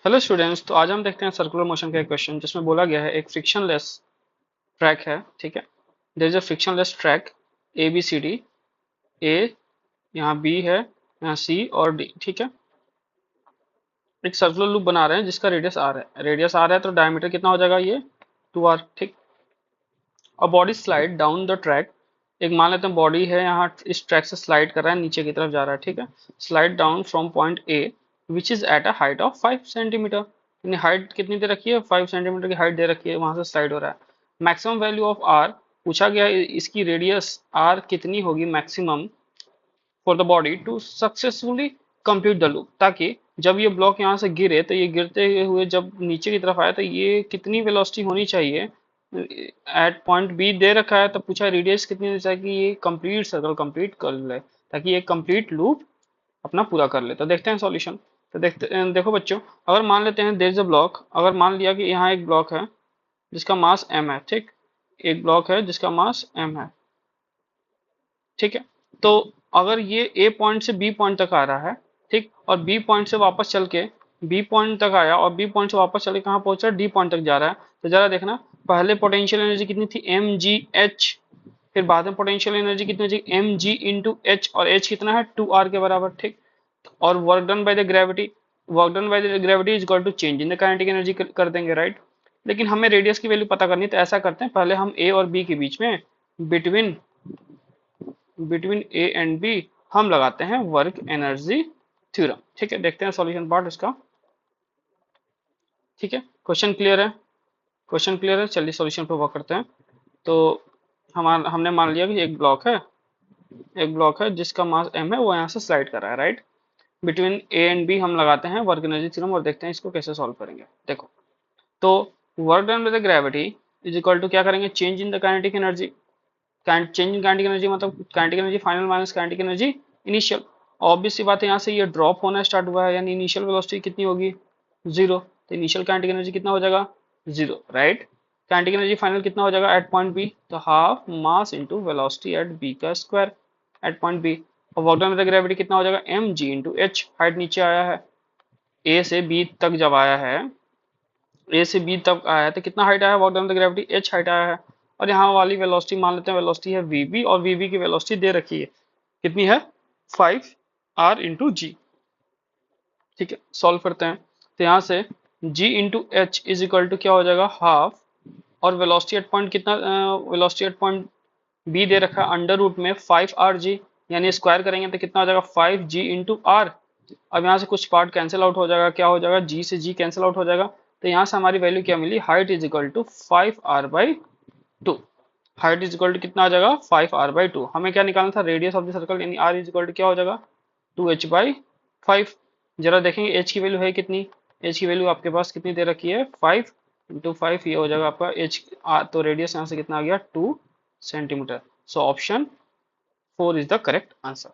Hello students. तो आज हम देखते हैं सर्कुलर मोशन का एक क्वेश्चन जिसमें बोला गया है एक फ्रिक्शनलेस ट्रैक है। ठीक है, there is a frictionless track A B C D. A, यहाँ बी है, यहाँ सी और डी। ठीक है, एक सर्कुलर लूप बना रहे हैं जिसका रेडियस आर है। रेडियस आर है तो डायमीटर कितना हो जाएगा, ये 2r। ठीक, और body slide down the track. एक मान लेते हैं बॉडी है, यहाँ इस ट्रैक से स्लाइड कर रहा है, नीचे की तरफ जा रहा है। ठीक है, slide down from point A which is at a height of 5 centimetre. यानी हाइट कितनी दे रखी है, 5 सेंटीमीटर की हाइट दे रखी है, वहां से स्लाइड हो रहा है। मैक्सिमम वैल्यू ऑफ आर पूछा गया है, इसकी रेडियस आर कितनी होगी maximum for the body to successfully complete the loop, ताकि जब ये ब्लॉक यहाँ से गिरे तो ये गिरते हुए जब नीचे की तरफ आया तो ये कितनी वेलोसिटी होनी चाहिए। एट पॉइंट बी दे रखा है तो पूछा रेडियस कितनी होनी चाहिए कि ये कंप्लीट सर्कल कंप्लीट कर ले, ताकि ये कंप्लीट लूप अपना पूरा कर ले। तो देखते हैं सॉल्यूशन। तो देखो बच्चों, अगर मान लेते हैं देयर इज अ ब्लॉक, अगर मान लिया कि यहाँ एक ब्लॉक है जिसका मास m है। ठीक, एक ब्लॉक है जिसका मास m है। ठीक है, तो अगर ये ए पॉइंट से बी पॉइंट तक आ रहा है, ठीक, और बी पॉइंट से वापस चल के बी पॉइंट तक आया और बी पॉइंट से वापस चल के कहाँ पहुंचा, डी पॉइंट तक जा रहा है। तो जरा देखना, पहले पोटेंशियल एनर्जी कितनी थी, एम जी एच। फिर बाद में पोटेंशियल एनर्जी कितनी हो जाएगी, एम जी इंटू एच, और एच कितना है, 2r के बराबर। ठीक, और work done by the gravity, work done by the gravity is equal to change in the kinetic energy कर देंगे, राइट। लेकिन हमें रेडियस की वैल्यू पता करनी है, तो ऐसा करते हैं, पहले हम ए और बी के बीच में between between A and B हम लगाते हैं वर्क एनर्जी थ्योरम। ठीक है, देखते हैं सॉल्यूशन पार्ट इसका। ठीक है, क्वेश्चन क्लियर है, क्वेश्चन क्लियर है। चलिए सॉल्यूशन पे वर्क करते हैं। तो हमने मान लिया कि एक ब्लॉक है, एक ब्लॉक है जिसका मास m है, वो यहाँ से स्लाइड कर रहा है, right. Between A and B हम लगाते हैं वर्क एनर्जी थ्योरम और देखते हैं इसको कैसे सॉल्व करेंगे। देखो, तो work done with the gravity is equal to क्या करेंगे, change in the kinetic energy. Change in kinetic energy मतलब kinetic energy final minus kinetic energy initial. Obvious सी बात है, यहाँ से ये ड्रॉप होना स्टार्ट हुआ है, यानी इनिशियल वेलोसिटी कितनी होगी, 0। तो इनिशियल काइनेटिक एनर्जी कितना हो जाएगा, 0, राइट। काइनेटिक एनर्जी फाइनल कितना हो जाएगा एट पॉइंट बी, तो half mass into velocity at B का स्क्वायर एट पॉइंट बी। और वर्क डन विद ग्रेविटी कितना हो जाएगा, m g into h. Height नीचे आया है, ए से बी तक जब आया है, ए से बी तक आया है तो कितना हाइट आया है, work done with gravity H height आया है। और यहाँ वाली वेलोसिटी मान लेते हैं, वेलोसिटी है वीबी, और वीबी की वेलोसिटी दे रखी है कितनी है, 5r इंटू जी। ठीक है, सॉल्व करते हैं। तो यहाँ से g into h is equal to क्या हो जाएगा, हाफ, और वेलोसिटी एट पॉइंट कितना, वेलोसिटी एट पॉइंट बी दे रखा है अंडर रूट में 5rg, यानी स्क्वायर करेंगे तो कितना हो जाएगा, 5g इंटू आर। अब यहाँ से कुछ पार्ट कैंसिल आउट हो जाएगा, क्या हो जाएगा, g से g कैंसिल आउट हो जाएगा। तो यहाँ से हमारी वैल्यू क्या मिली, height is equal to 5r/2। Height is equal to कितना आ जाएगा, 5r/2। हमें क्या निकालना था, रेडियस ऑफ द सर्कल, यानी r इज इक्वल टू क्या हो जाएगा, 2h/5। जरा देखेंगे h की वैल्यू है कितनी, h की वैल्यू आपके पास कितनी दे रखी है, 5 इंटू 5, ये हो जाएगा आपका h। तो रेडियस यहाँ से कितना आ गया, 2 centimetre. So option 4 is the correct answer.